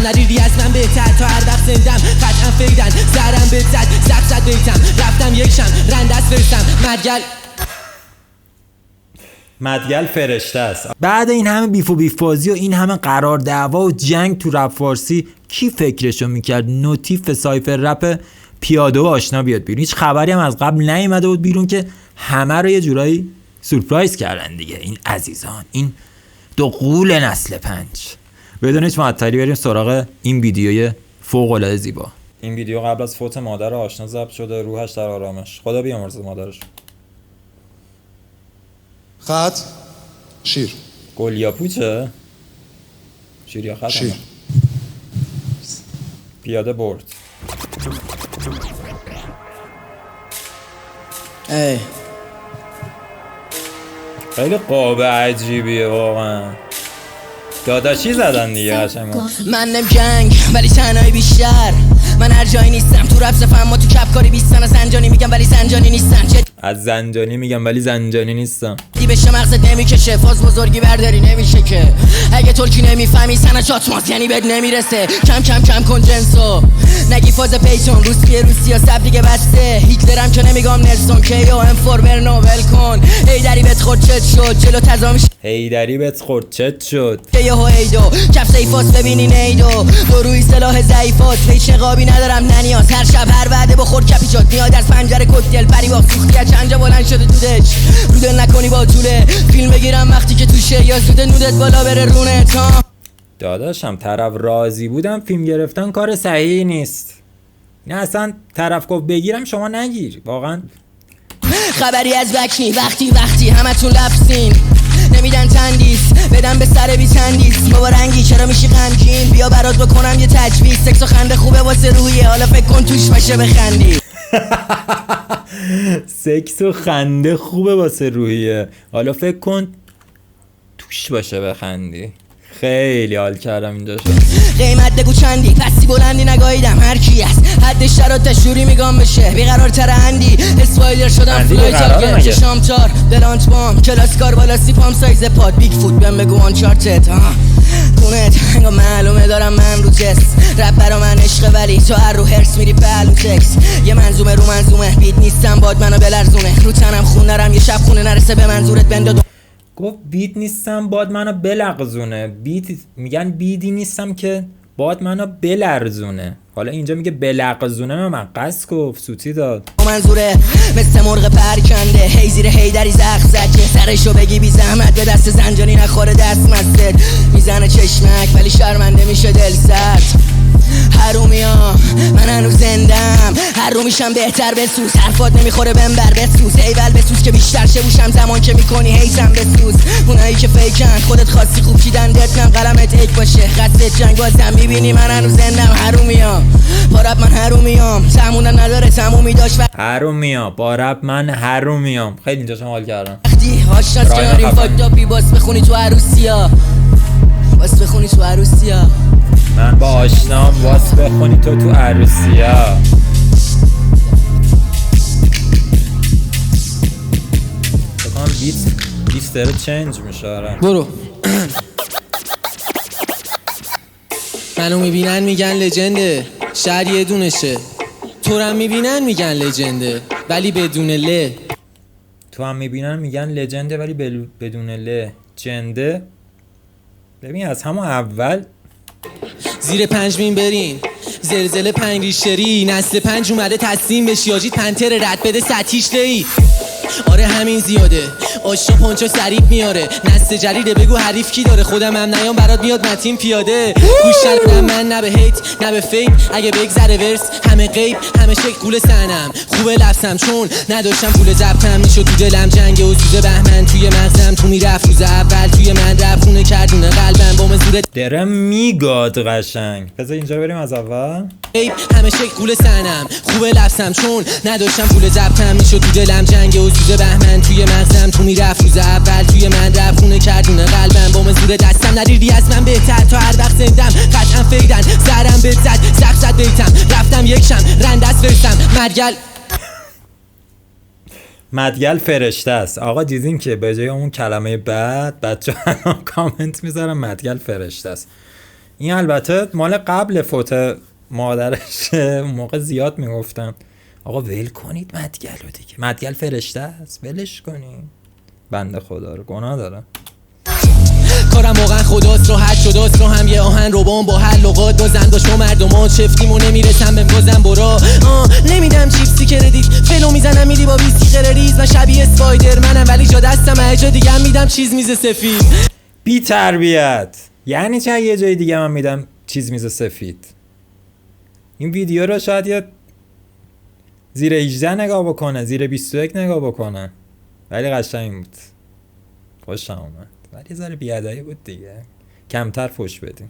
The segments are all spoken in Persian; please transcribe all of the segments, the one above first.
دستم ندیدی از من بهتر تا هر وقت زندم قطعا فیدن سرم به زد زد زد بیتم رفتم یک شم رندست برسم مدگل فرشته است. بعد این همه بیف و بیف بازی و این همه قرار دعوا و جنگ تو رپ فارسی کی فکرشو میکرد نوتیف سایفر رپ پیاده و آشنا بیاد بیرون؟ هیچ خبری هم از قبل نیومده بود بیرون که همه رو یه جورایی سورپرایز کردن دیگه این عزیزان، این دو غول نسل 5. بدون هیچ معطلی بریم سراغ این ویدیوی فوق العاده زیبا. این ویدیو قبل از فوت مادر آشنا ضبط شده، روحش در آرامش، خدا بیامرزه مادرش. خط شیر گل یا پوچه؟ شیر یا خط؟ شیر. پیاده برد. ای خیلی قاب عجیبیه واقعا. داداشی زدن دیگه قشنگ. من نم جنگ ولی تنهایی بیشتر، من هر جایی نیستم تو رفت فهم ما تو کپ کاری بیستن، از زنجانی میگم ولی زنجانی نیستن، از زنجانی میگم ولی زنجانی نیستم. دی بشه مغزت نمیکشه، فاز بزرگی برداری نمیشه که، اگه ترکی نمیفهمی سنه چاتماس یعنی بهت نمیرسه، کم کم کم کن جنسو نگی فاز پیتون روسیا سب دیگه بسته، هیتلرم که نمیگم نلسون کیو ام فورمرنو ول کن، هیدری بهت خورد چت شد جلو تزامیش هیدری بهت خورد چت شد یهو ایدو کف سیفاس ببینی نیدو دو روی سلاح ضعیفات هیچ نقابی ندارم ننیاز، هر شب هر وعده بخور کپیچات میاد از پنجره کوکتل پری با سوختی از چند جا بلند شده دودش رو دل نکنی با طوله فیلم بگیرم وقتی که توشه یا زود نودت بالا بره رونه تا داداشم طرف راضی بودم فیلم گرفتن کار صحیحی نیست. نه اصلا طرف گفت بگیرم شما نگیر واقعا. خبری از وکی وقتی همتون لفظین نمیدن تندیس بدم به سر بی تندیس بابا رنگی چرا میشی غمگین بیا برات بکنم یه تجویز سکس و خنده خوبه واسه روحیه حالا فکر کن توش باشه بخندی سکس و خنده خوبه واسه روحیه حالا فکر کن توش باشه بخندی. خیلی حال کردم اینجا شد. قیمت بگو چندی پسی بلندی نگاهیدم هر کی است حدش شرات تشوری میگم بشه بیقرار تر اندی اسپایلر شدم فلای تارگت چشام تار بلانت بام کلاس کار بالا سیپام سایز پاد بیگ فوت بهم بگو آنچارتد کونت انگا معلومه دارم من رو جس رپ برا من عشقه ولی تو هر رو هرس میری پهلو تکس یه منظومه رو منظومه بیت نیستم باد منو بلرزونه رو تنم خون نرم یه شب خونه نرسه به منظورت بنداد گفت بیت نیستم باد منو بلغزونه. بیت میگن بیدی نیستم که باد منو بلرزونه. حالا اینجا میگه بلغزونه من قصد گفت سوتی داد. منظوره مثل مرغ پرکنده هی زیر هیدری زخ زد که سرشو بگی بی زحمت به دست زنجانی نخوره دست مستد میزنه چشمک ولی شرمنده میشه دل سرد حرومیا من هنوز زندم هر رو میشم بهتر بسوز حرفات نمیخوره بنبر بسوز ایول بسوز که بیشتر شبوشم زمان که میکنی هیزم بسوز اونایی که فیکن خودت خاصی خوب چیدن دتنم قلمت ایک باشه خط جنگ بازم میبینی من هنوز زندم حرومیا با رب من حرومیام تموندن نداره تمومی داشت حرومیا با رب من حرومیام. خیلی اینجا شما حال کردم. وقتی هاشناس کناریم فاکتاپی باس بخونی تو عروسیا باس بخونی تو عروسیا من با آشنام واس بخونی تو عروسیا. بکنم بیت داره چنج میشه. برو منو میبینن میگن لجنده شهر یه دونشه تو هم میبینن میگن لجنده ولی بدون ل تو هم میبینن میگن لجنده ولی بدون ل جنده. ببین از همون اول زیر 5 مین برین زلزله 5 ریشتری نسل 5 اومده تسلیم بشی آجید پنتر رد بده ستیش لی آره همین زیاده آشنا پونچو سریب میاره نسل جریده بگو حریف کی داره خودم هم نیام برات میاد متین پیاده گوش ندادم من نه به هیت نه به فیت اگه بگذره ورس همه غیب همه شک قول سنم خوبه لفظم چون نداشتم پول ضبطم میشد تو دلم جنگ و سوزه بهمن توی مغزم تو میرفت روز اول توی من رفت خونه کردونه قلبم با مزورت داره میگاد قشنگ. بذار اینجا رو بریم از اول. همه شک قول سنم خوبه لفظم چون نداشتم پول ضبطم میشد تو دلم جنگ و سوزه بهمن توی مغزم تو میرفت روز اول توی من رفت خونه کردونه قلبم با مزور دستم ندیدی از من بهتر تا هر وقت زندم قطعا فیدن سرم به زد زخ زد بیتم رفتم یک شم رندست برسم مدگل فرشته است. آقا دیدین که به جای اون کلمه بعد بچه ها کامنت میذارم مدگل فرشته است. این البته مال قبل فوت مادرشه. موقع زیاد میگفتم آقا ول کنید مدگل رو دیگه، مدگل فرشته است، ولش کنید بنده خدا رو، گناه داره. کارم واقعا خداست، راحت شداست رو هم یه آهن روبان با هر لغات بازن داشت و مردمان شفتیم و نمیرسم بهم گازم برا نمیدم چیپسی کردید فلو میزنم میدی با بیستی قرریز من شبیه اسپایدر منم ولی جا دستم اجا دیگه میدم چیز میز سفید. بی تربیت یعنی چه یه جای دیگه من میدم چیز میز سفید؟ این ویدیو رو شاید یه زیر 18 نگاه بکنه، زیر 21 نگاه بکنه، ولی قشنگ بود، خوشم اومد، ولی یه ذره بیادایی بود دیگه، کمتر فوش بدیم.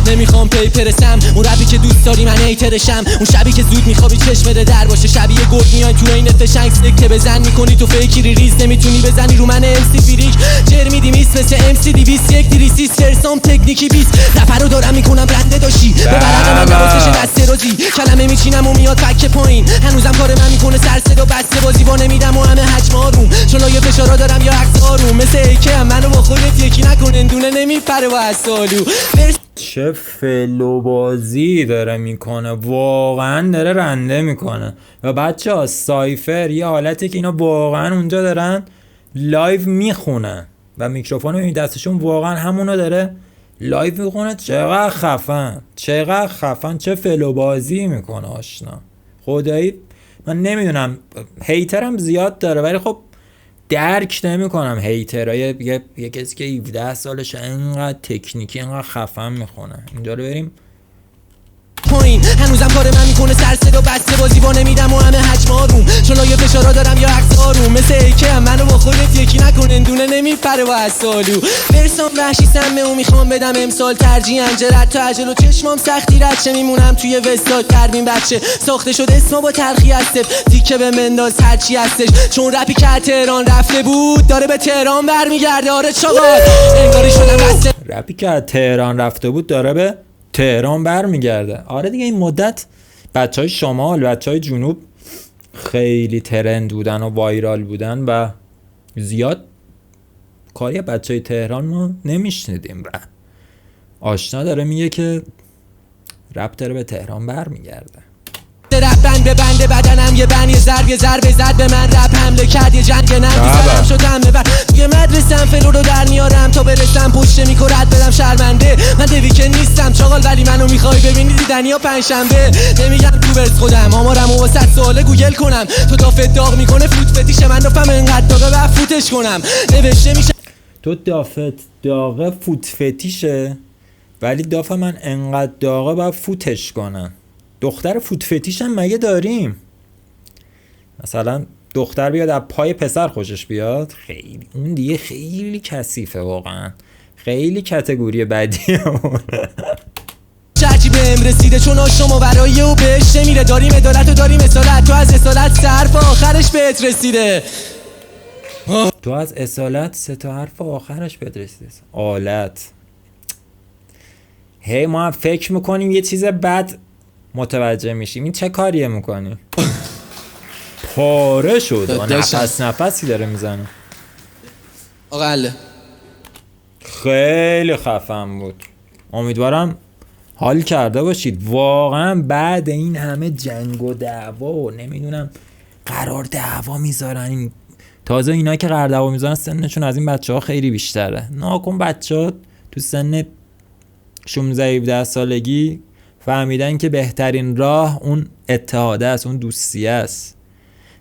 نمیخوام پی پرسم اون ربی که دوست داری من ایترشم، اون شبی که زود میخوابی چشم در باشه شبیه گرد میای تو این فشنگ سکته بزن میکنی تو فکری ریز نمیتونی بزنی رو من امسی فریک جر میدی میس مثل امسی 201 تریسیس فرسام تکنیکی 20 رپر رو دارم میکنم برنده داشی به برق من نوازش دسته روزی کلمه میچینم و میاد فک پایین هنوزم کار من میکنه سرسد و بسته بازی با نمیدم و همه حجم آروم چون لایه فشارا دارم یا عکس آروم مثل ایکه هم منو با خودت یکی نکنن دونه نمیپره با اسالو. چه فلو بازی داره میکنه، واقعا داره رنده میکنه. و بچه ها سایفر یه حالتی که اینا واقعا اونجا دارن لایو میخونن و میکروفون رو دستشون واقعا همونو داره لایو میخونه. چقدر خفن، چقدر خفن، چه فلو بازی میکنه آشنا. خدایی من نمیدونم، هیترم زیاد داره ولی خب درک نمی کنم هیترهای یه کسی که 17 سالش اینقدر تکنیکی اینقدر خفن میخونه. اینجا رو بریم پایین هنوزم کار من میکنه سرسد و بسته بازی با نمیدم و همه حجم آروم چون لایه فشارا دارم یا عکس آروم مثل ایکه هم منو با خودت یکی نکنن دونه نمیپره با اسالو. برسام وحشی سمه و میخوام بدم امسال ترجیح انجرت تا عجل و چشمام سختی رد چه میمونم توی وستاد کردیم بچه ساخته شد اسما با تلخی هستف تیکه به منداز هرچی هستش چون رپی که تهران رفته بود داره به تهران برمیگرده. آره چاقال انگاری شدم بسته رپی که تهران رفته بود داره به تهران برمیگرده. آره دیگه این مدت بچهای شمال بچهای جنوب خیلی ترند بودن و وایرال بودن و زیاد کاری بچهای تهران ما نمیشنیدیم و آشنا داره میگه که رپ داره به تهران برمیگرده. رپ بند به بند بدنم یه بند یه ضربه زد به من رپ حمله کرد یه جنگ نرد شدم ببر توی مدرسم فلو رو در میارم تا برسم پشت میکو رد بدم شرمنده من دویکن نیستم چاقال ولی منو میخوای ببینی دیدنی یا پنجشنبه نمیگم تو برس خودم آمارم و 100 ساله گوگل کنم تو دافت داغ میکنه فوت فتیش من رفم انقدر داغه و فوتش کنم نوشته میشه تو دافت داغه فوت فتیشه ولی داف من انقدر داغه باید فوتش کنم. دختر فوت فتیش هم مگه داریم؟ مثلا دختر بیاد از پای پسر خوشش بیاد، خیلی اون دیگه خیلی کثیفه واقعا، خیلی کتگوری بدیه. چرچی بهم رسیده چون آشما برای او بهش نمیره داریم عدالت و داریم اصالت تو از اصالت سه حرف آخرش بهت رسیده تو از اصالت 3 تا حرف آخرش بهت رسیده آلت. هی ما هم فکر میکنیم یه چیز بد متوجه میشیم، این چه کاریه میکنی؟ پاره شد نفسی داره میزنه. آقا حله خیلی خفن بود، امیدوارم حال کرده باشید. واقعا بعد این همه جنگ و دعوا و نمیدونم قرار دعوا میذارن، این تازه اینا که قرار دعوا میذارن سنشون از این بچه ها خیلی بیشتره. ناکن بچه ها تو سن 16-17 سالگی فهمیدن که بهترین راه اون اتحاده است، اون دوستیه است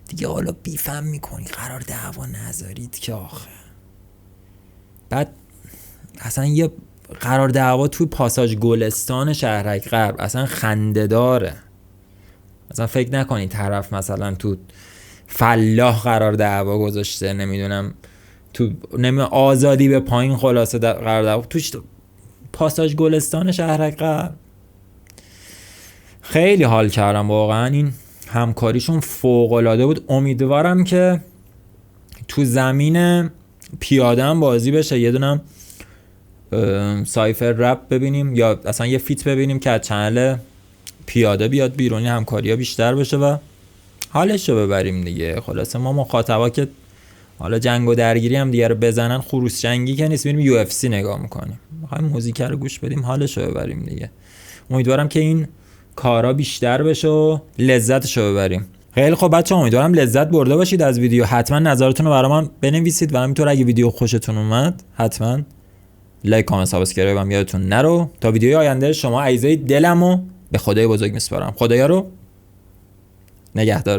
دیگه. حالا بیفهم میکنی قرار دعوا نذارید که آخه. بعد اصلا یه قرار دعوا توی پاساژ گلستان شهرک غرب اصلا خنده داره. اصلا فکر نکنی طرف مثلا تو فلاح قرار دعوا گذاشته، نمیدونم تو آزادی به پایین خلاصه قرار دعوا توش پاساژ گلستان شهرک غرب. خیلی حال کردم واقعا، این همکاریشون فوق العاده بود. امیدوارم که تو زمین پیاده هم بازی بشه، یه دونم سایفر رپ ببینیم یا اصلا یه فیت ببینیم که از چنل پیاده بیاد بیرون، همکاری ها بیشتر بشه و حالش رو ببریم دیگه. خلاصه ما مخاطبا که حالا جنگ و درگیری هم دیگه رو بزنن، خروس جنگی که نیست، بریم UFC نگاه میکنیم. میخوایم موزیک رو گوش بدیم حالشو ببریم دیگه. امیدوارم که این کارا بیشتر بشه و لذتشو ببریم. خیلی خب بچه‌ها، امیدوارم لذت برده باشید از ویدیو. حتما نظرتون رو برای من بنویسید و همینطور اگه ویدیو خوشتون اومد حتما لایک، کامنت، سابسکرایب هم یادتون نرو. تا ویدیوی آینده شما عزیزای دلمو به خدای بزرگ میسپارم. خدایا رو نگهدار.